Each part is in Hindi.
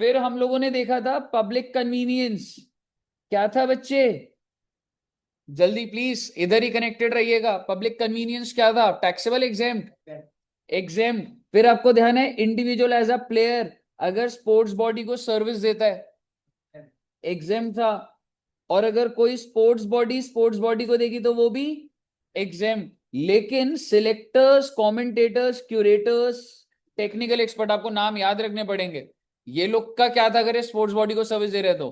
फिर हम लोगों ने देखा था पब्लिक कन्वीनियंस, क्या था बच्चे? जल्दी प्लीज इधर ही कनेक्टेड रहिएगा। पब्लिक कन्वीनियंस क्या था? Taxable, exempt? एग्जेम्प्ट। फिर आपको ध्यान है इंडिविजुअल एज अ प्लेयर अगर स्पोर्ट्स बॉडी को सर्विस देता है, एग्जेम्प्ट था। और अगर कोई स्पोर्ट्स बॉडी को देगी तो वो भी एग्जेम्प्ट। लेकिन selectors, commentators, curators, technical expert, आपको नाम याद रखने पड़ेंगे, ये लोग का क्या था? अगर ये स्पोर्ट्स बॉडी को सर्विस दे रहे तो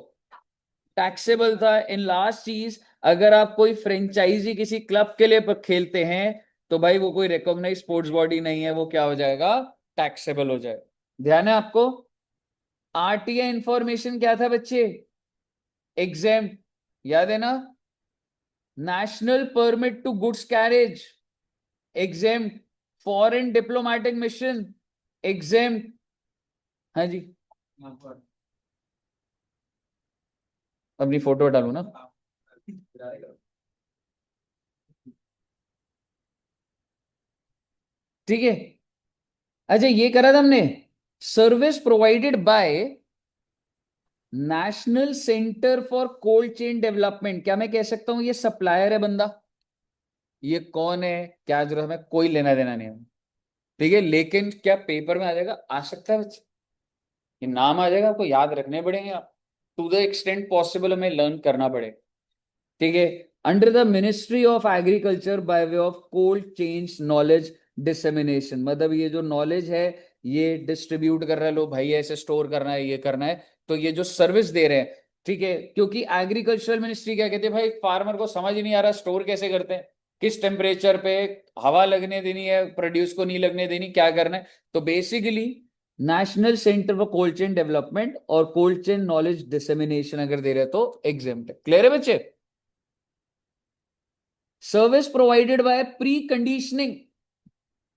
टैक्सेबल था। इन लास्ट चीज, अगर आप कोई फ्रेंचाइजी किसी क्लब के लिए खेलते हैं तो भाई वो कोई रिकॉग्नाइज स्पोर्ट्स बॉडी नहीं है, वो क्या हो जाएगा? टैक्सेबल हो जाएगा। ध्यान है आपको? आरटीआई इंफॉर्मेशन क्या था बच्चे? एग्जेम्प्ट, याद है ना? National permit to goods carriage, exempt. Foreign diplomatic mission, exempt. हाँ जी, अपनी फोटो डालू ना। ठीक है। अच्छा, ये करा था हमने, service provided by national centre for cold chain development. क्या मैं कह सकता हूं ये सप्लायर है बंदा? ये कौन है, क्या जरूरत है, कोई लेना देना नहीं है। ठीक है, लेकिन क्या पेपर में आ जाएगा? आ सकता है बच्चे, ये नाम आ जाएगा, आपको याद रखने पड़ेंगे। आप टू द एक्सटेंट पॉसिबल हमें लर्न करना पड़ेगा। ठीक है। Under the ministry of agriculture by way of cold chains knowledge dissemination, मतलब ये जो नॉलेज है ये डिस्ट्रीब्यूट कर रहा है, लो भाई ऐसे स्टोर करना है, ये करना है, तो ये जो सर्विस दे रहे हैं। ठीक है, क्योंकि एग्रीकल्चरल मिनिस्ट्री क्या कहती है भाई, फार्मर को समझ ही नहीं आ रहा स्टोर कैसे करते हैं, किस टेम्परेचर पे हवा लगने देनी है, प्रोड्यूस को नहीं लगने देनी, क्या करना है। तो basically national centre for cold chain development और कोल्ड चेन नॉलेज डिसेमिनेशन अगर दे रहे हैं तो एग्जेम्प्ट है। क्लियर है बच्चे? Service provided by pre conditioning,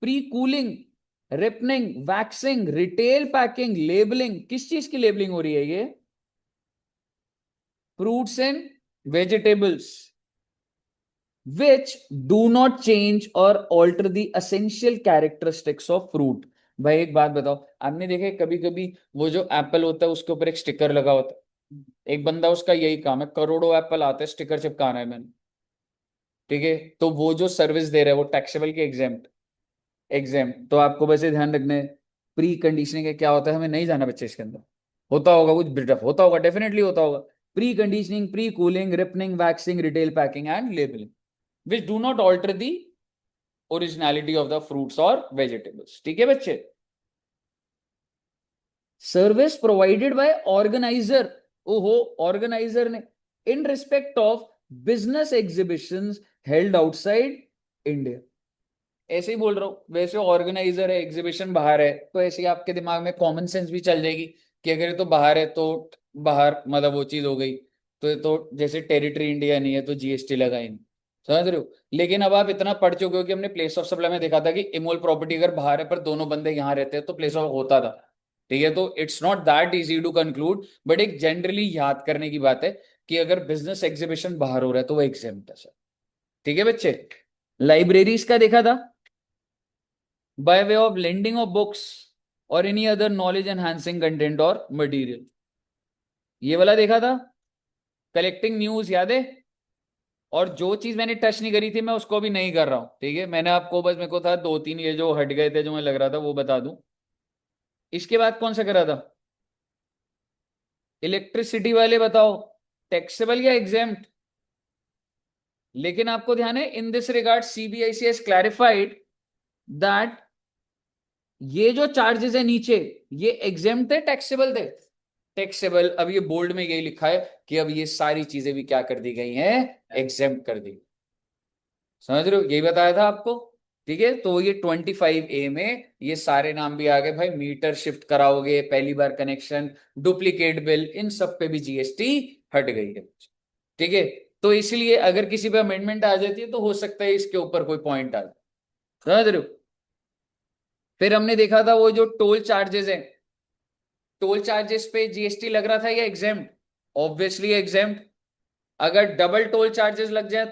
pre cooling, ripening, waxing, retail packing, labelling. किस चीज की लेबलिंग हो रही है ये? Fruits and vegetables which do not change और alter the essential characteristics of fruit. भाई एक बात बताओ, आपने देखे कभी कभी वो जो एप्पल होता है उसके ऊपर एक स्टिकर लगा होता है, एक बंदा उसका यही काम है, करोड़ों एप्पल आते हैं, स्टिकर चिपकाना है मैंने। ठीक है, तो वो जो सर्विस दे रहा है वो टैक्सेबल के एग्जेम्प्ट? एग्जाम। तो आपको वैसे ध्यान रखना है, प्री कंडीशनिंग का क्या होता है हमें नहीं जाना बच्चे इसके अंदर। होता होगा कुछ बिल्डअप, होता होगा, डेफिनेटली होता होगा। Pre conditioning, pre cooling, ripening, waxing, retail packing and labelling which do not alter the originality of the fruits और वेजिटेबल्स। ठीक है बच्चे? सर्विस प्रोवाइडेड बाय ऑर्गेनाइजर, ओहो, ऑर्गेनाइजर ने in respect of business exhibitions held outside India. ऐसे ही बोल रहा हूँ, वैसे ऑर्गेनाइजर है, एग्जीबिशन बाहर है, तो ऐसे ही आपके दिमाग में कॉमन सेंस भी चल जाएगी कि अगर ये तो बाहर है तो बाहर मतलब वो चीज हो गई, तो ये तो जैसे टेरिटरी इंडिया नहीं है तो जीएसटी लगाई नहीं। समझ रहे हो? लेकिन अब आप इतना पढ़ चुके हो कि हमने प्लेस ऑफ सप्लाई में देखा था कि इमोल प्रॉपर्टी अगर बाहर है पर दोनों बंदे यहाँ रहते हैं तो प्लेस ऑफ होता था। ठीक है, तो it's not that easy to conclude, but एक जनरली याद करने की बात है कि अगर बिजनेस एग्जीबिशन बाहर हो रहा है तो वो एग्जेम्प्ट है सर। ठीक है बच्चे? लाइब्रेरीज का देखा था, by way of lending of books or any other knowledge enhancing content or material। ये वाला देखा था, कलेक्टिंग न्यूज, याद है? और जो चीज मैंने टच नहीं करी थी मैं उसको भी नहीं कर रहा हूं। ठीक है, मैंने आपको बस, मेरे को था दो तीन ये जो हट गए थे जो मैं लग रहा था वो बता दूं। इसके बाद कौन सा करा था? इलेक्ट्रिसिटी वाले बताओ, टैक्सेबल या एग्जेम्प्ट? लेकिन आपको ध्यान है in this regard CBIC has clarified that ये जो चार्जेस है नीचे ये एग्जेम्प्ट थे, टैक्सेबल थे? टैक्सेबल। अब ये बोल्ड में यही लिखा है कि अब ये सारी चीजें भी क्या कर दी गई हैं? एग्जेम्प्ट कर दी। समझ रहे हो? यही बताया था आपको। ठीक है, तो ये 25A में ये सारे नाम भी आ गए भाई, मीटर शिफ्ट कराओगे, पहली बार कनेक्शन, डुप्लीकेट बिल, इन सब पे भी जीएसटी हट गई है। ठीक है, तो इसलिए अगर किसी पे अमेंडमेंट आ जाती है तो हो सकता है इसके ऊपर कोई पॉइंट आ जाए। समझ रहे हो? फिर हमने देखा था वो जो टोल चार्जेस है, टोल चार्जेस पे जीएसटी लग रहा था या एग्जेम्प्ट? Obviously exempt. अगर डबल टोल चार्जेस लग जाए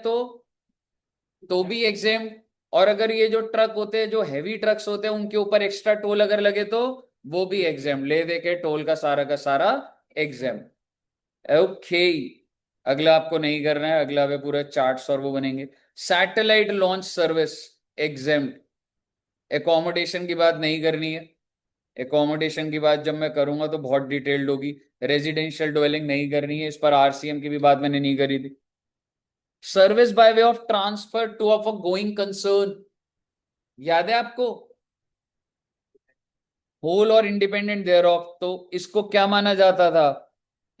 तो भी एग्जेम्प्ट। और अगर ये जो ट्रक होते हैं, जो हैवी ट्रक्स होते हैं, उनके ऊपर एक्स्ट्रा टोल अगर लगे तो वो भी एग्जाम ले दे के टोल का सारा एग्जाम। ओके, अगला आपको नहीं करना है, अगला पे पूरा चार्ट्स और वो बनेंगे। Satellite launch service exam. Accommodation की बात नहीं करनी है, एकोमोडेशन की बात जब मैं करूंगा तो बहुत डिटेल्ड होगी। रेजिडेंशियल ड्वेलिंग नहीं करनी है, इस पर आरसीएम की भी बात मैंने नहीं करी थी। Service by way of transfer two of a going concern, याद है आपको? होल और इंडिपेंडेंट देयर ऑफ, तो इसको क्या माना जाता था?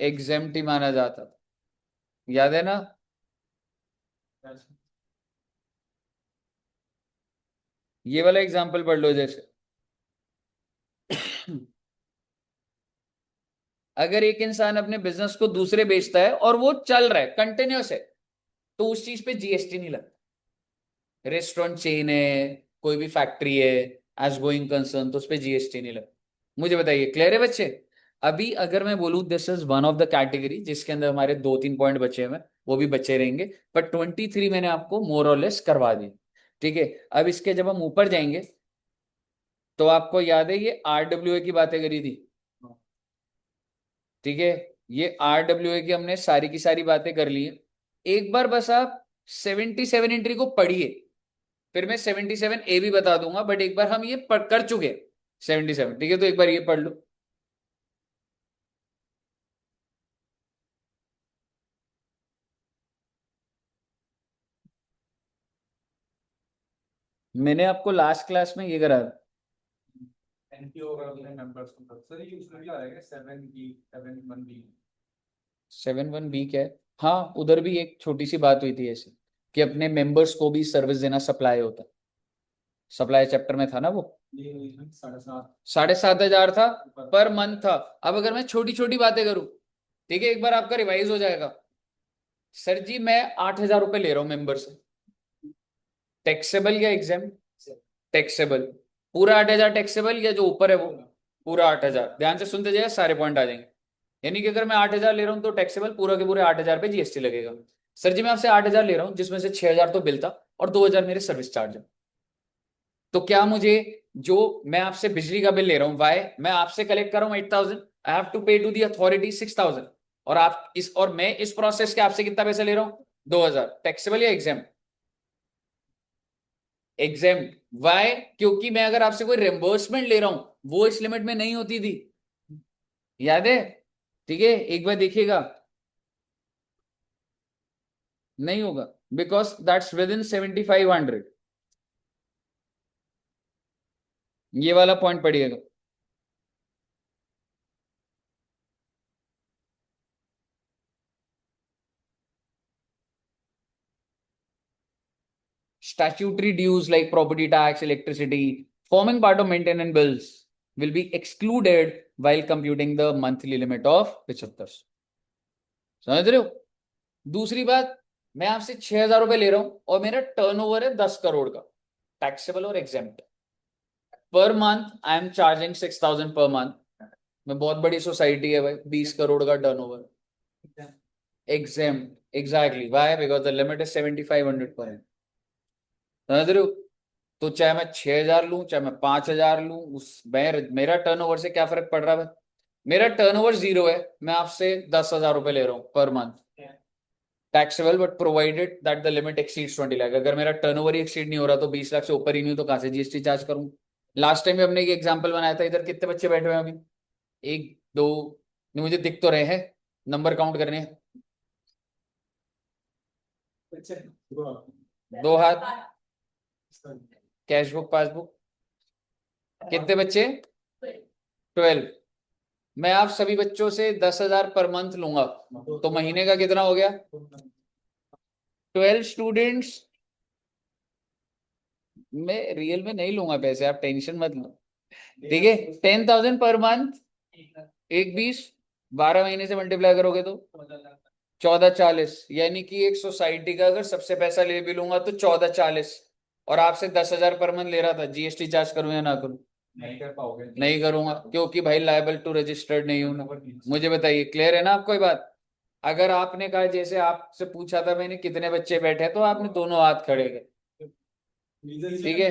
एग्जेम्प्टी माना जाता था, याद है ना? ये वाला एग्जांपल पढ़ लो, जैसे अगर एक इंसान अपने बिजनेस को दूसरे बेचता है और वो चल रहा है, कंटिन्यूस है, तो उस चीज पे जीएसटी नहीं लगता। रेस्टोरेंट चेन है, कोई भी फैक्ट्री है, एज गोइंग कंसर्न, तो उस पे जीएसटी नहीं लगता। मुझे बताइए, क्लियर है बच्चे? अभी अगर मैं बोलूं this is one of the category जिसके अंदर हमारे 2-3 पॉइंट बचे हुए, वो भी बचे रहेंगे, पर 23 मैंने आपको मोर और लेस करवा दी। ठीक है, अब इसके जब हम ऊपर जाएंगे तो आपको याद है ये आरडब्ल्यूए की बातें करी थी। ठीक है, ये आरडब्ल्यूए की हमने सारी की सारी बातें कर ली है। एक बार बस आप 77 एंट्री को पढ़िए, फिर मैं 77 ए भी बता दूंगा, बट एक बार हम ये कर चुके हैं 77। ठीक है, तो एक बार ये पढ़ लो। मैंने आपको लास्ट क्लास में ये करा था। एनपीओ और अपने मेंबर्स को सर ये उसमें भी आ रहेगा 7 बी 7 1 बी। 7-1 बी क्या है? हाँ, उधर भी एक छोटी सी बात हुई थी ऐसी, कि अपने मेंबर्स को भी सर्विस देना सप्लाई होता है। सप्लाई चैप्टर में था ना वो। 7.5। 7,500 था पर मंथ था। अब अगर मैं छोटी छोटी बातें करूं, ठीक है, एक बार आपका रिवाइज हो जाएगा। सर जी मैं 8,000 रुपए ले रहा हूं मेंबर से, टैक्सेबल या एग्जाम? टैक्सेबल। पूरा 8,000 टैक्सेबल, या जो ऊपर है वो? पूरा 8,000। ध्यान से सुनते जाइए, सारे पॉइंट आ जाएंगे। यानी कि अगर मैं 8,000 ले रहा हूं तो टैक्सेबल पूरा के पूरे 8,000 पे जीएसटी लगेगा। सर जी मैं आपसे 8,000 ले रहा हूं, जिसमें से 6,000 तो बिल था और 2,000 मेरे सर्विस चार्ज है, तो क्या मुझे, जो मैं आपसे बिजली का बिल ले रहा हूं, वाई मैं आपसे कलेक्ट कर रहा हूं 8,000, आई हैव टू पे टू दी अथॉरिटी 6,000, और आप इस, और मैं इस प्रोसेस के आपसे कितना पैसा ले रहा हूं? 2,000। टैक्सेबल या एग्जाम? एग्जाम। वाई? क्योंकि मैं अगर आपसे कोई रिम्बर्समेंट ले रहा हूं, वो इस लिमिट में नहीं होती थी, याद है? ठीक है, एक बार देखिएगा, नहीं होगा, बिकॉज दैट्स विद इन 7,500। ये वाला पॉइंट पढ़िएगा। Statutory dues like property tax, electricity, forming part of maintenance bills will be excluded while computing the monthly limit of 75। समझ रहे हो? दूसरी बात, मैं आपसे 6,000 रुपए ले रहा हूं और मेरा टर्नओवर है 10 करोड़ का, टैक्सेबल और exempt. Per month I am charging 6,000 per month. मैं बहुत बड़ी सोसाइटी है भाई, 20 करोड़ का turnover. Exempt, exactly, why? Because the limit is 7,500 पर। समझ रहे हो? तो चाहे मैं 6,000 लूं, चाहे मैं 5,000 लूं, उस मेरा टर्नओवर से क्या फर्क पड़ रहा है? मेरा टर्नओवर 0 है, मैं आपसे 10,000 रुपए ले रहा हूं per month, taxable, but provided that the limit exceeds 20 lakh. अगर मेरा टर्नओवर ही एक्सीड नहीं हो रहा, तो 20 लाख से ऊपर ही नहीं, तो कहां से जीएसटी चार्ज करूं? लास्ट टाइम भी हमने एक एग्जाम्पल बनाया था, इधर कितने बच्चे बैठे हुए हैं अभी? एक, दो, नहीं मुझे दिख तो रहे हैं, नंबर काउंट करने हैं। 2 हाथ। Cash book, passbook. कितने बच्चे? 12। मैं आप सभी बच्चों से 10,000 पर मंथ लूंगा, तो महीने का कितना हो गया? 12 स्टूडेंट्स। मैं रियल में नहीं लूंगा पैसे, आप टेंशन मत लो। ठीक है, 10,000 पर मंथ, एक 20, 12 महीने से मल्टीप्लाई करोगे तो 1440। यानी कि एक सोसाइटी का अगर सबसे पैसा ले भी लूंगा तो 1440, और आपसे 10,000 पर मंथ ले रहा था, जीएसटी चार्ज करूं या ना करूं? नहीं कर पाओगे। नहीं करूंगा, क्योंकि भाई लायबल टू रजिस्टर्ड नहीं हूं ना। मुझे बताइए, क्लियर है ना आपको ये बात? अगर आपने कहा, जैसे आपसे पूछा था मैंने कितने बच्चे बैठे हैं, तो आपने दोनों हाथ खड़े कर। ठीक है,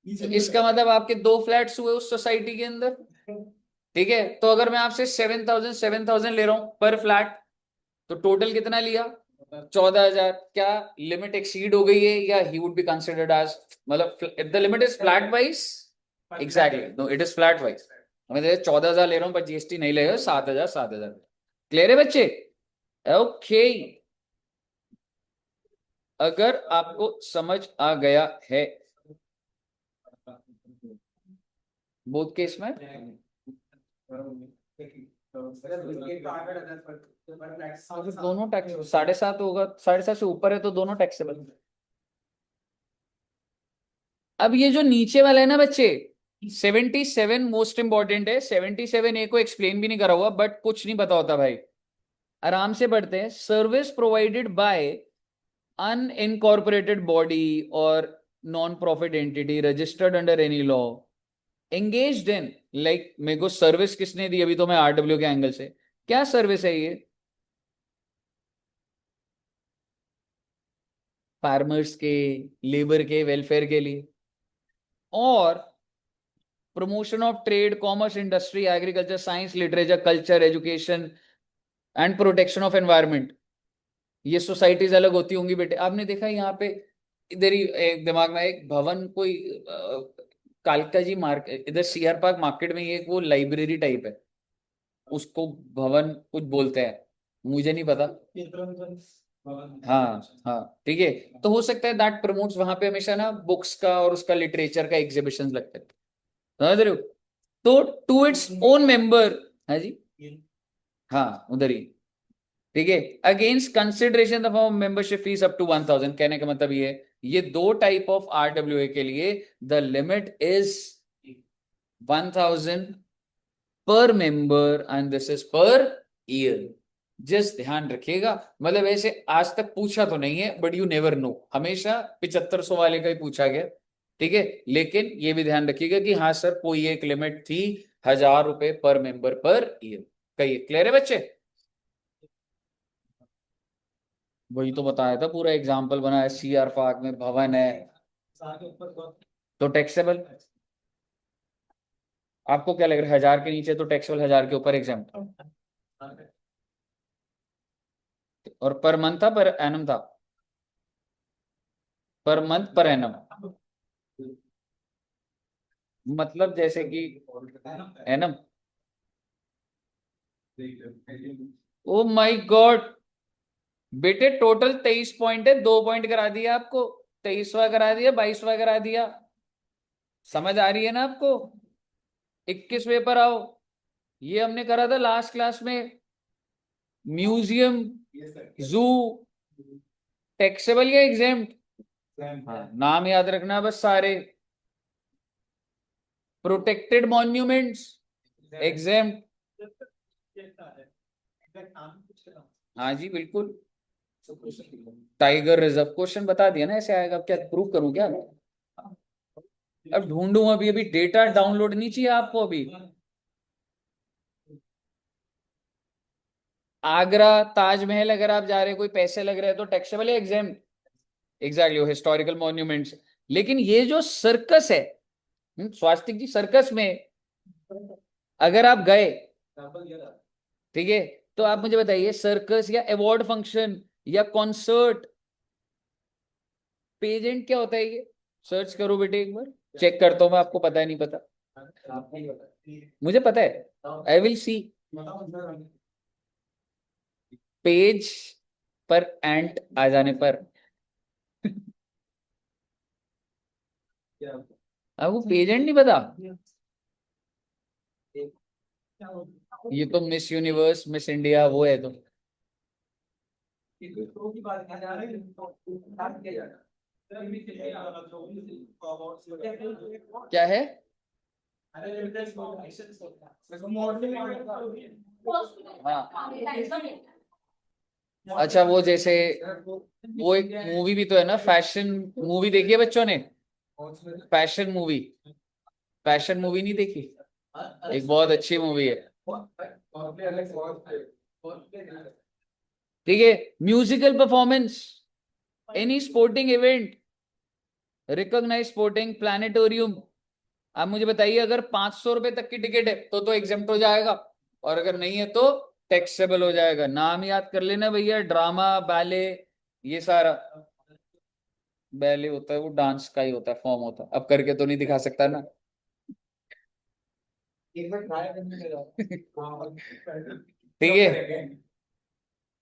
तो इसका मतलब आपके 2 फ्लैट्स हुए उस सोसाइटी के अंदर, ठीक है, तो अगर मैं आपसे 7,000 ले रहा हूं पर फ्लैट, तो टोटल कितना लिया? 14,000। क्या लिमिट एक्सीड हो गई है, या he would be considered as, मतलब the limit is flat wise? Exactly, no it is flat wise. मैं 14,000 ले रहा हूं पर जीएसटी नहीं लगेगा, 7,000 7,000। क्लियर है बच्चे? ओके, अगर आपको समझ आ गया है बोथ केस में, तो फिर दोनों टैक्स 7.5 होगा, 7.5 से ऊपर है तो दोनों टैक्सेबल। अब ये जो नीचे वाला है ना बच्चे, 77 मोस्ट इंपॉर्टेंट है। 77A को एक्सप्लेन भी नहीं करा हुआ, बट कुछ नहीं पता होता भाई, आराम से पढ़ते हैं। Service provided by unincorporated body और non profit entity registered under any law, engaged in, like मेरे को सर्विस किसने दी, अभी तो मैं आरडब्ल्यू के एंगल से, क्या सर्विस है ये? फार्मर्स के, लेबर के वेलफेयर के लिए, और promotion of trade, commerce, industry, agriculture, science, literature, culture, education and protection of environment. ये सोसाइटीज अलग होती होंगी बेटे, आपने देखा यहाँ पे, इधर ही एक दिमाग में एक भवन, कोई कालका जी मार्केट, इधर सीआर पार्क मार्केट में ये एक वो लाइब्रेरी टाइप है, उसको भवन कुछ बोलते हैं, मुझे नहीं पता। हाँ हाँ, ठीक है। तो हो सकता है दैट प्रमोट्स, वहां पे हमेशा ना बुक्स का और उसका लिटरेचर का एग्जीबिशन लगते हैं, समझ रहे हो? तो टू इट्स ओन मेंबर, है जी, हाँ उधर ही, ठीक है। Against consideration the form membership fees up to 1,000, कहने का मतलब ये दो टाइप ऑफ आरडब्ल्यूए के लिए द लिमिट इज 1,000 पर member and this is per year. Just ध्यान रखिएगा, मतलब ऐसे आज तक पूछा तो नहीं है, बट यू नेवर नो, हमेशा 7500 वाले का ही पूछा गया, ठीक है। लेकिन ये भी ध्यान रखिएगा कि हाँ सर कोई एक लिमिट थी, 1,000 रुपए पर मेंबर पर ईयर। कहिए, क्लियर है बच्चे? वही तो बताया था, पूरा एग्जाम्पल बनाया, सीआर पार्क में भवन है तो टैक्सेबल। आपको क्या लग रहा है, 1,000 के नीचे तो टैक्सेबल, 1,000 के ऊपर एग्जाम, और पर मंथ था, पर एनम था? पर मंथ, पर एनम, मतलब जैसे कि एनम। ओ माय गॉड, बेटे टोटल 23 पॉइंट है, 2 पॉइंट करा दिया आपको, 23वां करा दिया, 22वां करा दिया, समझ आ रही है ना आपको? 21वें पर आओ, ये हमने करा था लास्ट क्लास में, म्यूजियम, जू, टैक्सेबल या एग्जेम्प्ट? हाँ, नाम याद रखना बस सारे। Protected monuments, exempt. हाँ जी बिल्कुल। टाइगर रिजर्व, क्वेश्चन बता दिया ना, ऐसे आएगा, अब क्या प्रूव करूं क्या? अब ढूंढूं, अभी अभी डेटा डाउनलोड नहीं चाहिए आपको अभी। आगरा ताजमहल, अगर आप जा रहे हैं, कोई पैसे लग रहे हैं तो टैक्सेबल है एग्जाम? एग्जैक्टली, वो हिस्टोरिकल मॉन्यूमेंट्स। लेकिन ये जो सर्कस है, स्वास्तिक जी, सर्कस में अगर आप गए, ठीक है, तो आप मुझे बताइए, सर्कस या अवार्ड फंक्शन या कॉन्सर्ट, पेजेंट क्या होता है ये? सर्च करो बेटे एक बार, चेक करता हूं मैं, आपको पता है नहीं पता? मुझे पता है, आई विल सी। पेज पर एंट आ जाने पर आपको पेजेंट नहीं पता? ये तो मिस यूनिवर्स, मिस इंडिया वो है तो। क्या है? हाँ, अच्छा, वो जैसे वो एक मूवी भी तो है ना, फैशन मूवी, देखी है बच्चों ने? फैशन मूवी, फैशन मूवी नहीं देखी? एक बहुत अच्छी मूवी है, ठीक है। Musical performance, any sporting event, recognise sporting planetarium, आप मुझे बताइए, अगर 500 रुपए तक की टिकट है तो एग्जेम्प्ट हो जाएगा, और अगर नहीं है तो टैक्सेबल हो जाएगा। नाम याद कर लेना भैया, ड्रामा, बैले, ये सारा। बैले होता है वो डांस का ही होता है, फॉर्म होता है, अब करके तो नहीं दिखा सकता ना। एक बार ट्राई करने के ठीक है,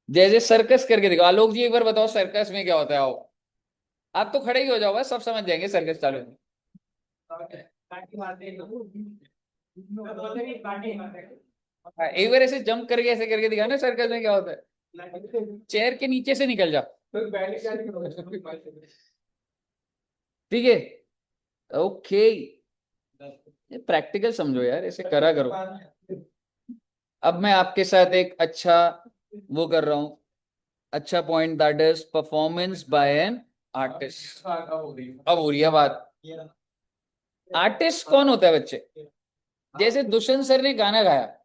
जैसे सर्कस करके दिखाओ। आलोक जी एक बार बताओ सर्कस में क्या होता है, आओ। आप तो खड़े ही हो जाओ, बस सब समझ जाएंगे सर्कस चालू है। हाँ, एक बार ऐसे जंप करके ऐसे करके दिखा ना, सर्कस में क्या होता है, चेयर के नीचे से निकल जा। ठीक है, ओके। ये प्रैक्टिकल समझो यार, ऐसे करा करो। अब मैं आपके साथ एक अच्छा वो कर रहा हूं, अच्छा point, that is performance by an artist. अब हो रही है बात। आर्टिस्ट कौन होता है बच्चे? जैसे दुष्यंत सर ने गाना गाया है,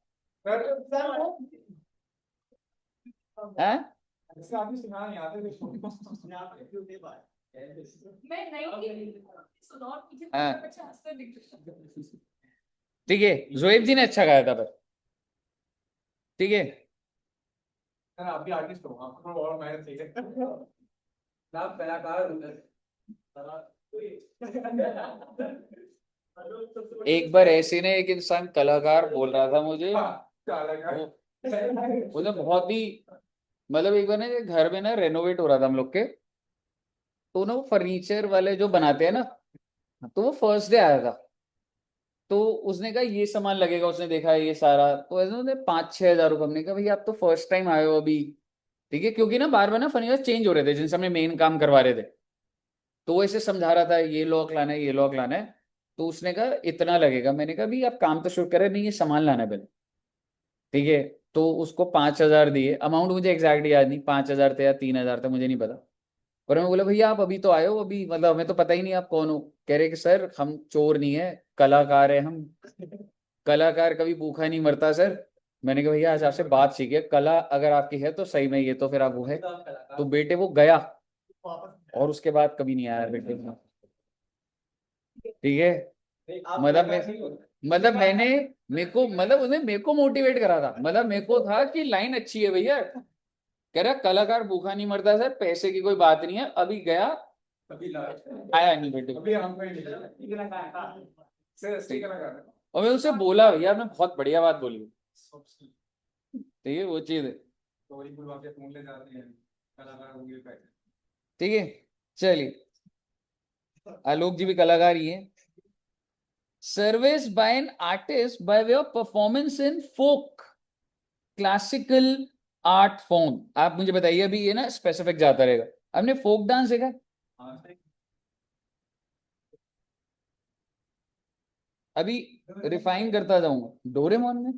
हाँ, ठीक है, जोएब जी ने अच्छा गाया था पर, ठीक है। आप भी आर्टिस्ट हो, आपको थोड़ा और मेहनत चाहिए। आप कलाकार एक बार ऐसे ने एक इंसान कलाकार बोल रहा था मुझे, वो तो बहुत ही, मतलब एक बार ना घर में ना रेनोवेट हो रहा था हम लोग के, तो ना वो फर्नीचर वाले जो बनाते हैं ना, तो वो फर्स्ट डे आया था। तो उसने कहा ये सामान लगेगा, उसने देखा ये सारा, तो ऐसे उसने 5-6 हज़ार रुपये। हमने कहा भैया आप तो फर्स्ट टाइम आए हो अभी, ठीक है, क्योंकि ना बार बार ना फर्नीचर चेंज हो रहे थे जिनसे हमने मेन काम करवा रहे थे। तो वो ऐसे समझा रहा था ये लॉक लाना है, ये लॉक लाना है। तो उसने कहा इतना लगेगा। मैंने कहा भाई आप काम तो शुरू करें, नहीं ये सामान लाना है पहले, ठीक है। तो उसको 5 हज़ार दिए, अमाउंट मुझे एग्जैक्ट याद नहीं, 5 हज़ार थे या 3 हज़ार थे, मुझे नहीं पता। पर मैं बोला भैया आप अभी तो आए हो, अभी मतलब हमें तो पता ही नहीं आप कौन हो। कह रहे कि सर हम चोर नहीं है, कलाकार है हम, कलाकार कभी भूखा नहीं मरता सर। मैंने कहा भैया आज आपसे बात सीखिए, कला अगर आपकी है तो सही में, ये तो फिर आप वो है। तो बेटे वो गया और उसके बाद कभी नहीं आया बेटे, ठीक है। मतलब मैं, मतलब मैंने, मेरे को मतलब उसने मेरे को मोटिवेट करा था, मतलब मेरे को था कि लाइन अच्छी है भैया। कह रहा कलाकार भूखा नहीं मरता सर, पैसे की कोई बात नहीं है। अभी गया, आया नहीं बेटे, और मैं उसे बोला भैया आपने बहुत बढ़िया बात बोली, ठीक है, वो चीज है, ठीक है। चलिए, आलोक जी भी कलाकार ही है। Service by an artist by way of performance in folk classical art form. आप मुझे बताइए, अभी ये ना स्पेसिफिक जाता रहेगा। आपने फोक डांस देखा? अभी रिफाइन करता जाऊंगा, डोरेमोन में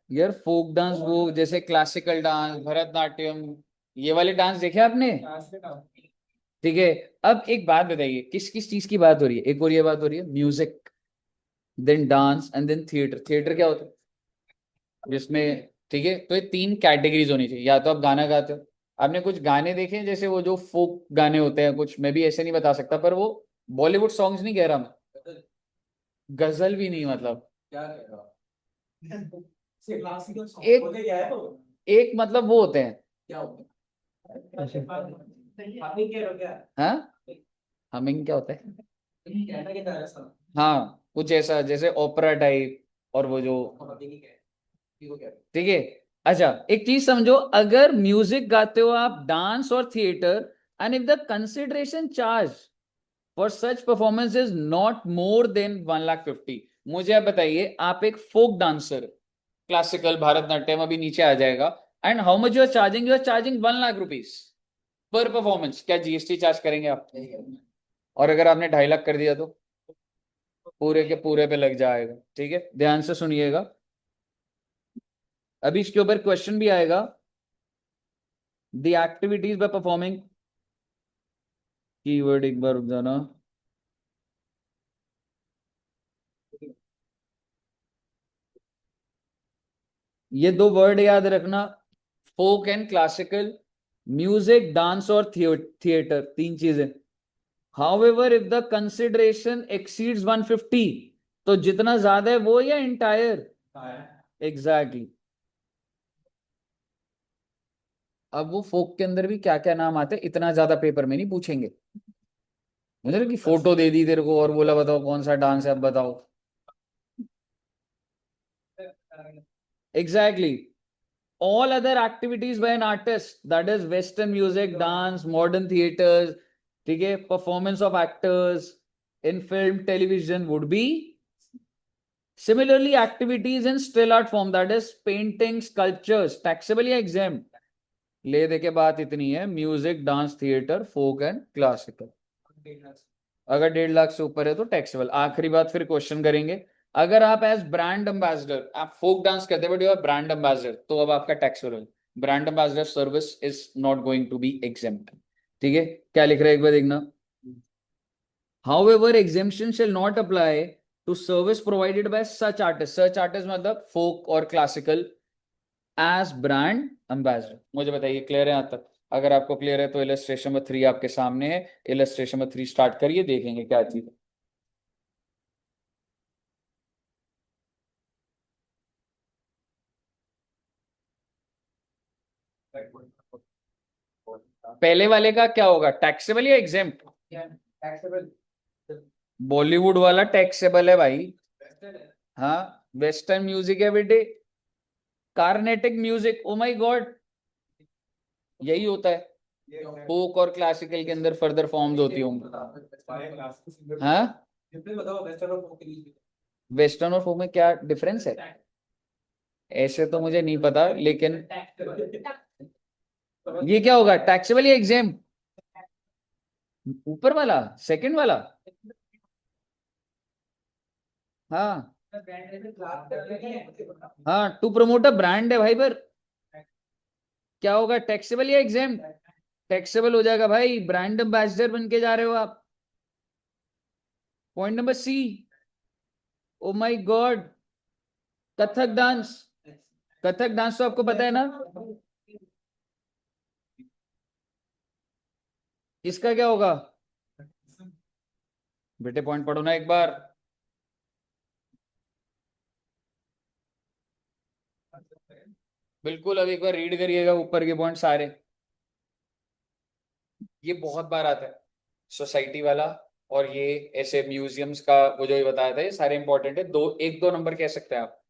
यार फोक डांस, वो जैसे क्लासिकल डांस, भरतनाट्यम, ये वाले डांस देखे आपने? ठीक है। अब एक बात बताइए, किस किस चीज की बात हो रही है? एक और ये बात हो रही है music, then dance and then theatre. Theatre क्या होता है जिसमें, ठीक है, तो ये 3 कैटेगरीज होनी चाहिए। या तो आप गाना गाते हो, आपने कुछ गाने देखे हैं जैसे वो जो फोक गाने होते हैं कुछ, मैं भी ऐसे नहीं बता सकता, पर वो बॉलीवुड सॉन्ग्स नहीं कह रहा मैं, गजल भी नहीं, मतलब एक एक मतलब वो होते हैं, हाँ, हमिंग क्या होता है? हाँ, कुछ ऐसा जैसे ओपेरा टाइप, और वो जो, ठीक है। अच्छा, एक चीज समझो, अगर म्यूजिक गाते हो आप, डांस और theatre, and if the consideration charge for such performance is not more than 1,50,000, मुझे आप बताइए, आप एक फोक डांसर, क्लासिकल भारतनाट्यम अभी नीचे आ जाएगा, and how much you are charging 1,00,000 rupees per performance. क्या जीएसटी चार्ज करेंगे आप? और अगर आपने 2.5 लाख कर दिया तो पूरे के पूरे पे लग जाएगा, ठीक है। ध्यान से सुनिएगा, अभी इसके ऊपर क्वेश्चन भी आएगा। The activities by performing, keyword एक बार रुक जाना, ये 2 वर्ड याद रखना, फोक एंड क्लासिकल, म्यूजिक, डांस और थिएटर, 3 चीजें। However, if the consideration exceeds 150, तो जितना ज्यादा है वो या entire? Exactly. अब वो फोक के अंदर भी क्या क्या नाम आते हैं इतना ज्यादा पेपर में नहीं पूछेंगे। मुझे लगा कि फोटो दे दी तेरे को और बोला बताओ कौन सा डांस है अब बताओ। Exactly. All other activities by an artist, that is western music, dance, modern theaters, ठीक है, performance of actors in film, television would be. Similarly, activities in still art form, that is painting, sculptures, taxable या exempt? ले दे के बात इतनी है, music, dance, theatre, folk and classical. अगर 1.5 लाख से ऊपर है तो टैक्सेबल। आखिरी बात फिर क्वेश्चन करेंगे, अगर आप एज ब्रांड एम्बेसडर आप फोक डांस करते but you are brand ambassador तो अब आपका टैक्सेबल है। Brand ambassador service is not going to be exempt. ठीक है, क्या लिख रहा है एक बार देखना। However, exemption shall not apply to service provided by such artists. Such artists मतलब folk और classical as brand ambassador। मुझे बताइए क्लियर है यहाँ तक? अगर आपको क्लियर है तो इलस्ट्रेशन नंबर 3 आपके सामने है। इलस्ट्रेशन नंबर 3 स्टार्ट करिए, देखेंगे क्या चीज है। पहले वाले का क्या होगा, टैक्सेबल या एग्जेम्प्ट? बॉलीवुड वाला टैक्सेबल है भाई। हाँ, वेस्टर्न म्यूजिक है बेटे, Carnatic music. O my God, यही होता है। फोक और क्लासिकल के अंदर फर्दर फॉर्म्स होती होंगी। हाँ, वेस्टर्न और फोक में क्या डिफरेंस है ऐसे तो मुझे नहीं पता, लेकिन ये क्या होगा, टैक्सेबल या एग्जेम्प्ट? ऊपर वाला, सेकंड वाला। हाँ हाँ, टू प्रमोट अ ब्रांड है भाई, पर क्या होगा, टैक्सेबल या एग्जेम्प्ट? टैक्सेबल हो जाएगा भाई, ब्रांड एम्बेसडर बन के जा रहे हो आप। Point number C. Oh my god, Kathak dance. Kathak dance तो आपको पता है ना, इसका क्या होगा? बेटे पॉइंट पढ़ो ना एक बार। बिल्कुल, अब एक बार रीड करिएगा ऊपर के पॉइंट सारे। ये बहुत बार आता है, सोसाइटी वाला, और ये ऐसे म्यूजियम्स का वो जो ये बताया था, ये सारे इंपॉर्टेंट है। दो, एक दो नंबर कह सकते हैं आप।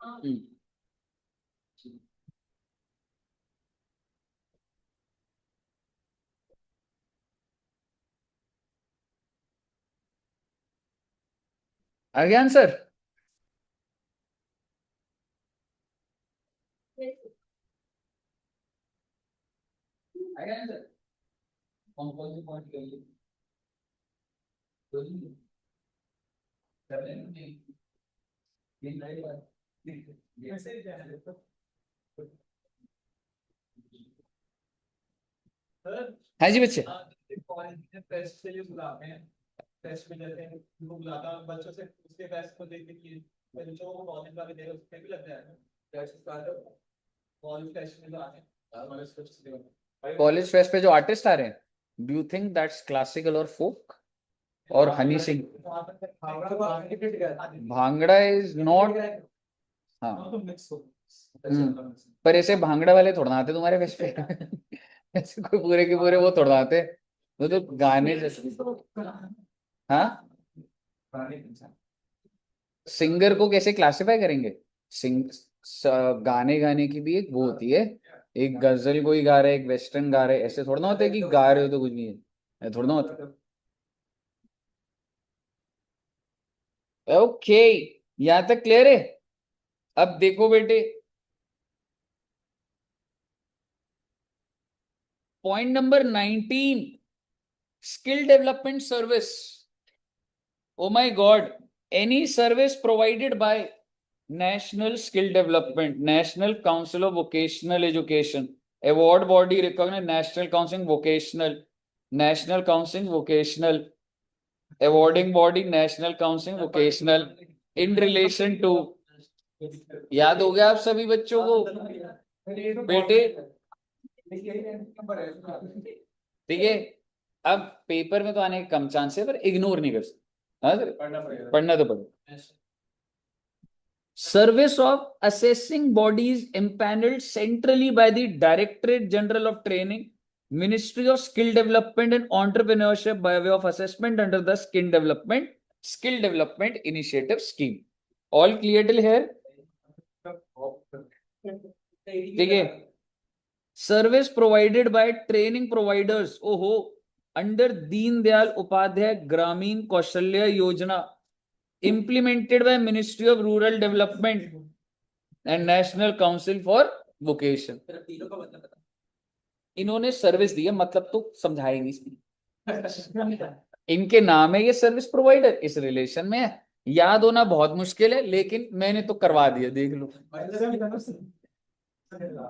हम्म, आ गया आंसर? आ गया आंसर? कौन कौन से पॉइंट करिए? हाँ जी बच्चे। टेस्ट में जैसे वो बुलाता बच्चों से उसके टेस्ट को देखते कि बच्चों को कॉलेज वाले दे उसके भी लगता है टेस्ट कॉलेज टेस्ट में जो आते हैं कॉलेज टेस्ट कॉलेज फेस्ट पे जो आर्टिस्ट आ रहे हैं, do you think that's classical और फोक? और हनी सिंह, भांगड़ा इज नॉट। हाँ, पर ऐसे भांगड़ा वाले थोड़ा ना आते तुम्हारे फेस्ट पे। ऐसे कोई पूरे के पूरे वो थोड़ा आते, वो तो गाने जैसे। हाँ, सिंगर को कैसे क्लासिफाई करेंगे? सिंग गाने गाने की भी एक वो होती है, एक गजल कोई गा रहा है, एक वेस्टर्न गा रहे, ऐसे थोड़ा ना होता है कि गा रहे हो तो कुछ नहीं है, थोड़ा ना होता। ओके, यहां तक क्लियर है? अब देखो बेटे, point number 19, skill development service. Oh my god, any service provided by national skill development, national council of vocational education, award body recognise, national council vocational, national council vocational, awarding body, national counseling vocational, in relation to याद हो गया आप सभी बच्चों को बेटे? ठीक है, अब पेपर में तो आने के कम चांस है, पर इग्नोर नहीं कर सकते। हाँ सर, पढ़ना तो पड़ेगा। Service of assessing bodies empaneled centrally by the Directorate General of Training, Ministry of Skill Development and Entrepreneurship by way of assessment under the Skill Development Initiative Scheme. All clear till here? ठीक है, service provided by training providers, ओहो, अंडर दीन दयाल उपाध्याय ग्रामीण कौशल्य योजना, implemented by Ministry of Rural Development and National Council for Vocation. इन्होंने सर्विस दी है, मतलब तो समझाएंगे इसमें। इनके नाम है ये सर्विस प्रोवाइडर, इस रिलेशन में है, याद होना बहुत मुश्किल है, लेकिन मैंने तो करवा दिया, देख लो।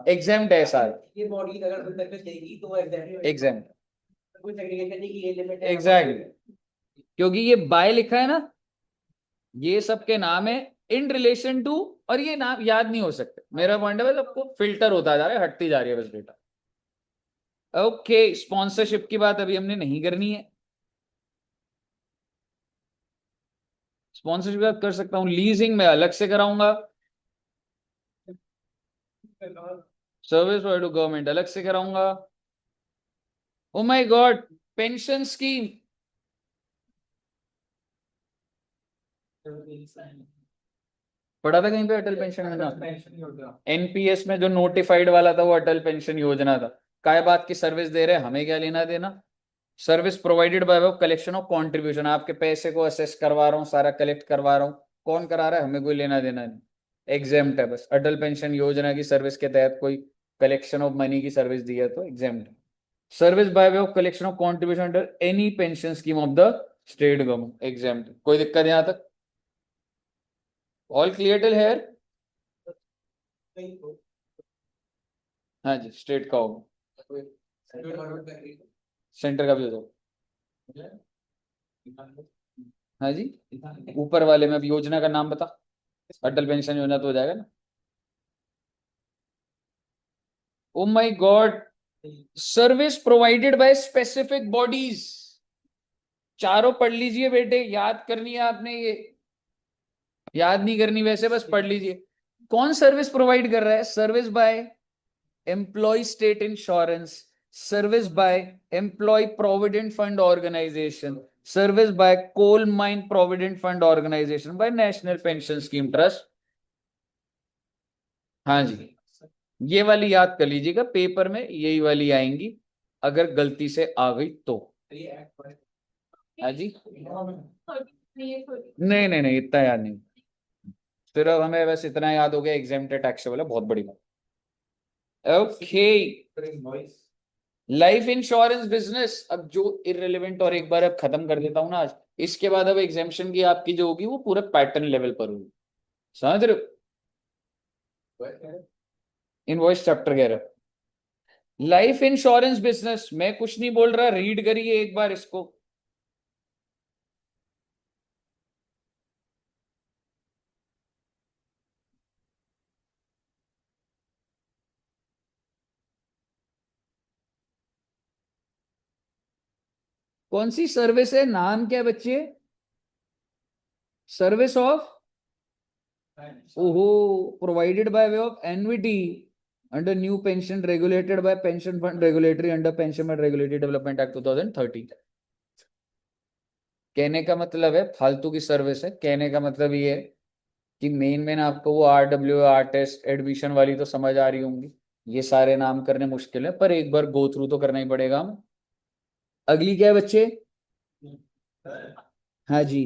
एग्जाम है सारे, ये बॉडी अगर अंदर में देगी तो एग्जाम कोई सेग्रीगेशन नहीं की, ये लिमिट है एग्जैक्टली, क्योंकि ये बाय लिखा है ना, ये सबके नाम है इन रिलेशन टू, और ये नाम याद नहीं हो सकते। मेरा पॉइंट है, आपको फिल्टर होता जा रहा है, हटती जा रही है बस डेटा। ओके, स्पॉन्सरशिप की बात अभी हमने नहीं करनी है, स्पॉन्सरशिप बात कर सकता हूं, लीजिंग में अलग से कराऊंगा, सर्विस प्रोवाइड टू गवर्नमेंट अलग से कराऊंगा। ओ माय गॉड, पेंशन स्कीम, पढ़ा था कहीं पे अटल पेंशन योजना? एनपीएस में जो नोटिफाइड वाला था वो अटल पेंशन योजना था। काय बात की सर्विस दे रहे हैं, हमें क्या लेना देना। Service provided bye collection of contribution, आपके पैसे को असेस करवा रहा हूँ, सारा कलेक्ट करवा रहा हूँ, कौन करा रहा है, हमें कोई लेना देना नहीं, एग्जेम्प्ट है बस। अटल पेंशन योजना की सर्विस के तहत कोई कलेक्शन ऑफ मनी की सर्विस दी है तो एग्जेम्प्ट है। Service bye way of collection of contribution under any pension scheme of the state government, exempt. कोई दिक्कत यहां तक? All clear till here? हाँ जी, स्टेट का होगा, सेंटर का भी हो जाओ। हाँ जी, ऊपर वाले में अब योजना का नाम बता, अटल पेंशन योजना तो हो जाएगा ना। ओ my God, service provided by specific bodies, चारों पढ़ लीजिए बेटे, याद करनी है आपने, ये याद नहीं करनी वैसे, बस पढ़ लीजिए। कौन सर्विस प्रोवाइड कर रहा है? Service by employ state insurance, service by employ provident fund organisation, service by coal mine provident fund organisation, by national pension scheme trust. हाँ जी, ये वाली याद कर लीजिएगा, पेपर में यही वाली आएंगी, अगर गलती से आ गई तो। हाँ जी, नहीं नहीं नहीं, इतना याद नहीं, सिर्फ हमें बस इतना याद हो गया, एग्जेम्प्टेड टैक्सेबल है, बहुत बड़ी बात। ओके, लाइफ इंश्योरेंस बिजनेस, अब जो इररिलेवेंट, और एक बार अब खत्म कर देता हूं ना आज, इसके बाद अब एग्जामिनेशन की आपकी जो होगी वो पूरे पैटर्न लेवल पर होगी, समझ रहे हो? इनवॉइस चैप्टर कह रहे हो, लाइफ इंश्योरेंस बिजनेस, मैं कुछ नहीं बोल रहा, रीड करिए एक बार इसको। कौन सी सर्विस है, नाम क्या है बच्चे? सर्विस ऑफ, ओहो, provided by way of NVT under new pension regulated by pension fund regulatory under pension fund regulatory development act 2013। कहने का मतलब है फालतू की सर्विस है, कहने का मतलब ये है कि मेन आपको वो RW आर टेस्ट एडमिशन वाली तो समझ आ रही होंगी, ये सारे नाम करने मुश्किल है, पर एक बार गो थ्रू तो करना ही पड़ेगा हमें। अगली क्या है बच्चे? हाँ जी,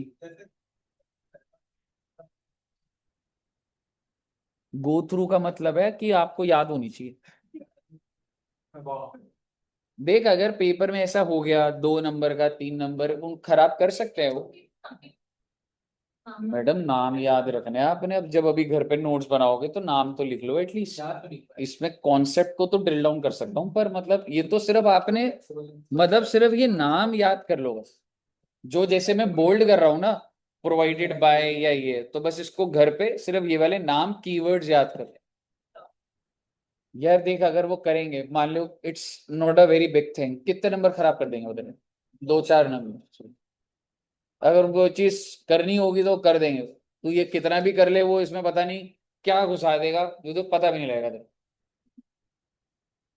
गो थ्रू का मतलब है कि आपको याद होनी चाहिए। देख, अगर पेपर में ऐसा हो गया 2 नंबर का 3 नंबर, उन खराब कर सकते हैं वो। मैडम नाम याद रखना है आपने, अब जब अभी घर पे नोट्स बनाओगे तो नाम तो लिख लो एटलीस्ट। इसमें कॉन्सेप्ट को तो ड्रिल डाउन कर सकता हूँ, पर मतलब ये तो सिर्फ आपने, मतलब सिर्फ ये नाम याद कर लो बस, जो जैसे मैं बोल्ड कर रहा हूँ ना, प्रोवाइडेड बाय या ये, तो बस इसको घर पे सिर्फ ये वाले नाम कीवर्ड्स याद कर ले। यार देख, अगर वो करेंगे, मान लो it's not a very big thing, कितने नंबर खराब कर देंगे उधर? 2-4 नंबर। अगर उनको चीज करनी होगी तो कर देंगे। तू ये कितना भी कर ले, वो इसमें पता नहीं क्या घुसा देगा जो तो पता भी नहीं लगेगा तेरे।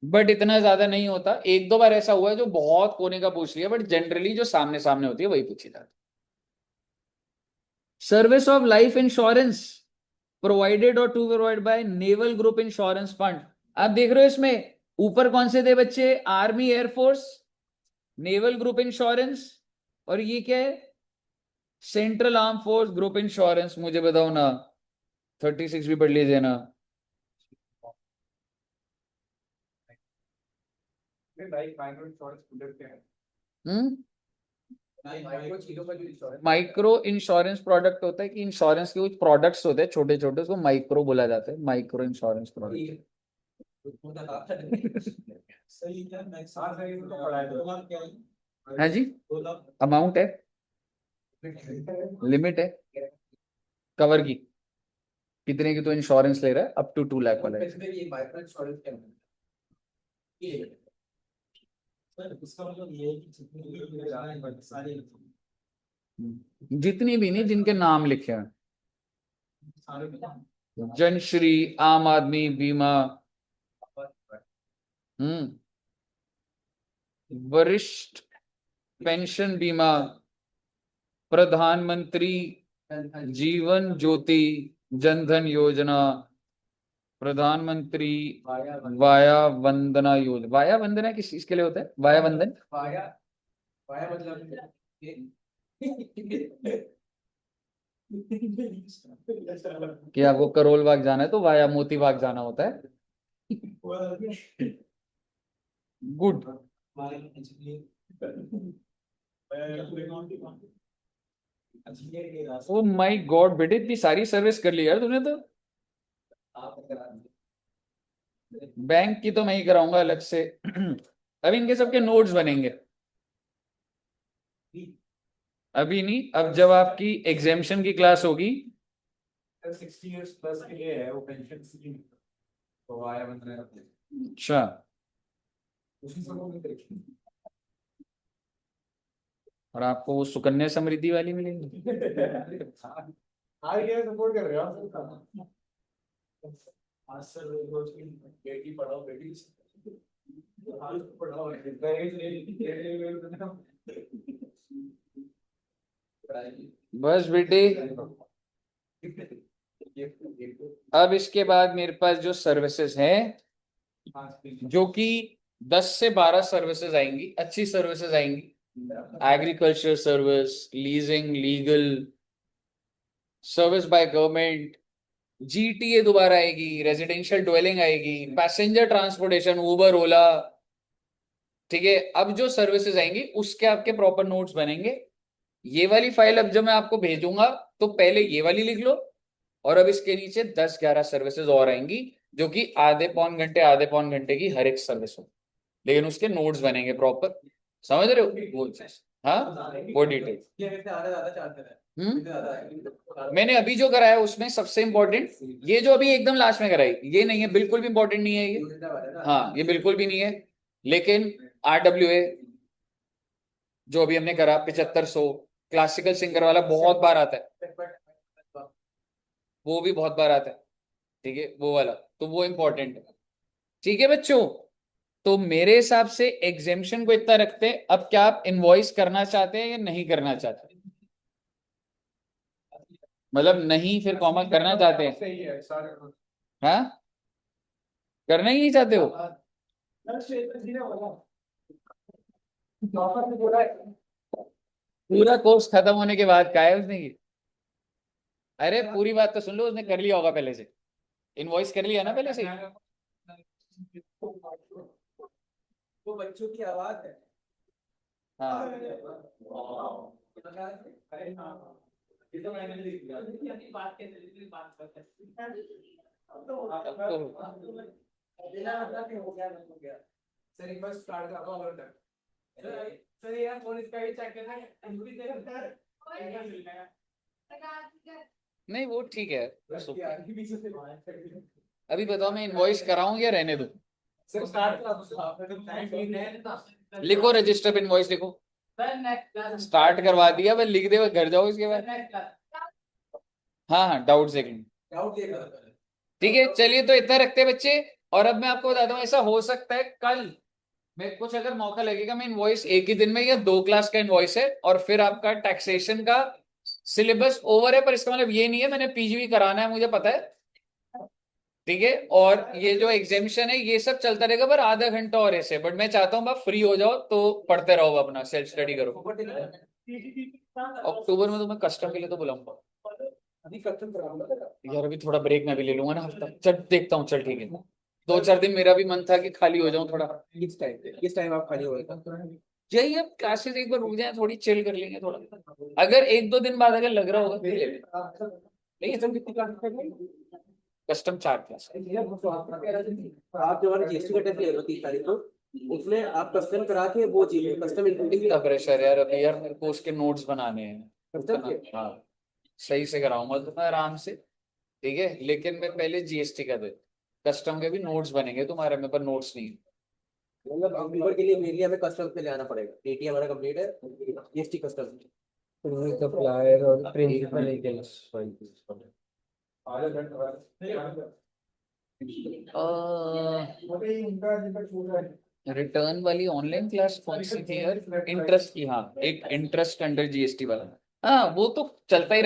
बट इतना ज्यादा नहीं होता, एक दो बार ऐसा हुआ है जो बहुत कोने का पूछ लिया, बट जनरली जो सामने सामने होती है वही पूछी जाती है। Service of life insurance provided और to provide by naval group insurance fund. आप देख रहे हो इसमें ऊपर कौन से थे बच्चे? Army, air force, naval group insurance, और ये क्या है? Central arm force group insurance. मुझे बताओ ना, 36 भी पढ़ लीजिए ना। हम्म माइक्रो इंश्योरेंस प्रोडक्ट होता है कि इंश्योरेंस के कुछ प्रोडक्ट्स होते हैं छोटे छोटे, उसको माइक्रो बोला जाता है, माइक्रो इंश्योरेंस प्रोडक्ट। सही है, मैं साथ में तो पढ़ा है तो क्या है? हाँ जी, अमाउंट है, लिमिट है कवर की, कितने की तो इंश्योरेंस ले रहा है, अप टू 2 लाख वाला है। ये माइक्रो इंश्योरेंस क्या है? ये सर उसका मतलब ये है कि जितनी भी सारी जितनी भी नहीं जिनके नाम लिखे हैं, सारे जनश्री, आम आदमी बीमा, वरिष्ठ पेंशन बीमा, प्रधानमंत्री जीवन ज्योति जनधन योजना, प्रधानमंत्री वाया वंदना योजना। वाया वंदना किस चीज के लिए होता है? वाया वंदन वाया वाया मतलब कि आपको करोल बाग जाना है तो वाया मोती बाग जाना होता है। गुड। ओ माय गॉड बेटे, इतनी सारी सर्विस कर ली यार तूने तो। बैंक की तो मैं ही कराऊंगा अलग से। अब इनके सबके नोट्स बनेंगे। अभी नहीं, अब जब आपकी एग्जामिशन की क्लास होगी। 60 इयर्स प्लस के लिए है वो पेंशन स्कीम, तो आया बन रहा है अच्छा, उसी सब में करेक्शन। और आपको वो सुकन्या समृद्धि वाली मिलेगी। हाँ ये सपोर्ट कर रहे हो आप। आज सर रोज की बेटी पढ़ाओ बेटी आज पढ़ाओ बस बेटे, अब इसके बाद मेरे पास जो सर्विसेज हैं, जो कि 10 से 12 सर्विसेज आएंगी, अच्छी सर्विसेज आएंगी। Agriculture service, leasing, legal service by government, GTA दोबारा आएगी, रेजिडेंशियल ड्वेलिंग आएगी, पैसेंजर ट्रांसपोर्टेशन, उबर, ओला। ठीक है, अब जो सर्विसेज आएंगी उसके आपके प्रॉपर नोट्स बनेंगे। ये वाली फाइल अब जब मैं आपको भेजूंगा तो पहले ये वाली लिख लो, और अब इसके नीचे 10-11 सर्विसेज और आएंगी, जो कि आधे पौन घंटे की हर एक सर्विस हो, लेकिन उसके नोट्स बनेंगे प्रॉपर। समझ रहे हो वो चीज? हाँ, वो डिटेल। मैंने अभी जो कराया उसमें सबसे इंपॉर्टेंट, ये जो अभी एकदम लास्ट में कराई, ये नहीं है, बिल्कुल भी इंपॉर्टेंट नहीं है ये। हाँ, ये बिल्कुल भी नहीं है। लेकिन RWA जो अभी हमने करा 7500, क्लासिकल सिंगर वाला बहुत बार आता है, वो भी बहुत बार आता है। ठीक है, वो वाला तो वो इंपॉर्टेंट है। ठीक है बच्चों, तो मेरे हिसाब से एग्जेम्पशन को इतना रखते हैं। अब क्या आप इनवॉइस करना चाहते हैं या नहीं करना चाहते? मतलब नहीं फिर कॉमा करना चाहते हैं? सही है सारे हाँ, करना ही नहीं चाहते हो? पूरा कोर्स खत्म होने के बाद का है उसने की? अरे पूरी बात तो सुन लो, उसने कर लिया होगा पहले से, इनवॉइस कर लिया ना पहले से। वो बच्चों की आवाज है। हाँ, ये तो मैंने लिख दिया बात हो गया सर एक बार स्टार्ट कर दो सर यार फोन इसका भी चेक करना है नहीं वो ठीक है। अभी बताओ मैं इनवॉइस कराऊं या रहने दूं? सर स्टार्ट करा दो आपने तो टाइम लिखो रजिस्टर इनवॉइस लिखो। स्टार्ट करवा दिया, बस लिख दे, बस घर जाओ इसके बाद। हाँ हाँ, डाउट सेकंड। डाउट ये ठीक है, चलिए तो इतना रखते हैं बच्चे। और अब मैं आपको बताता हूँ, ऐसा हो सकता है कल मैं कुछ अगर मौका लगेगा, मैं इनवॉइस एक ही दिन में या 2 क्लास का इनवॉइस है और फिर आपका टैक्सेशन का सिलेबस ओवर है, पर इसका मतलब ये नहीं है मैंने पीजीवी कराना है, मुझे पता है। ठीक है, और ये जो एग्जामिशन है ये सब चलता रहेगा, पर आधा घंटा और ऐसे, बट मैं चाहता हूँ आप फ्री हो जाओ तो पढ़ते रहो, अपना सेल्फ स्टडी करो। अक्टूबर में तो मैं कस्टम के लिए तो बुलाऊंगा अभी कस्टम कराऊंगा यार, अभी थोड़ा ब्रेक मैं भी ले लूंगा ना हफ्ता, चल देखता हूँ, चल ठीक है। 2-4 दिन मेरा भी मन था कि खाली हो जाऊं थोड़ा। किस टाइम आप खाली होएगा यही अब क्लासेस एक बार रुक जाए, थोड़ी चिल कर लेंगे थोड़ा। अगर 1-2 दिन बाद अगर लग रहा होगा फिर ले लेंगे। नहीं सर कितनी क्लास कर रहे हैं कस्टम 4 क्लास। आप जो हमारा जीएसटी का टेस्ट ले रहे हो 30 तारीख को उसमें आप कस्टम करा के वो चीज कस्टम इतना प्रेशर यार अभी यार, मेरे को उसके नोट्स बनाने हैं। कस्टम हाँ, सही से कराऊंगा तो मैं आराम से। ठीक है, लेकिन मैं पहले जीएसटी का दे, कस्टम के भी नोट्स बनेंगे तुम्हारे, मेरे पास नोट्स नहीं है। मतलब अक्टूबर के लिए मेनली हमें कस्टम पे ले आना पड़ेगा एटी हमारा कंप्लीट है जीएसटी कस्टम सप्लायर और प्रिंसिपल एक रिटर्न वाली ऑनलाइन क्लास कौन सी थी यार? इंटरेस्ट की, हाँ एक इंटरेस्ट अंडर जीएसटी वाला। हाँ वो तो चलता ही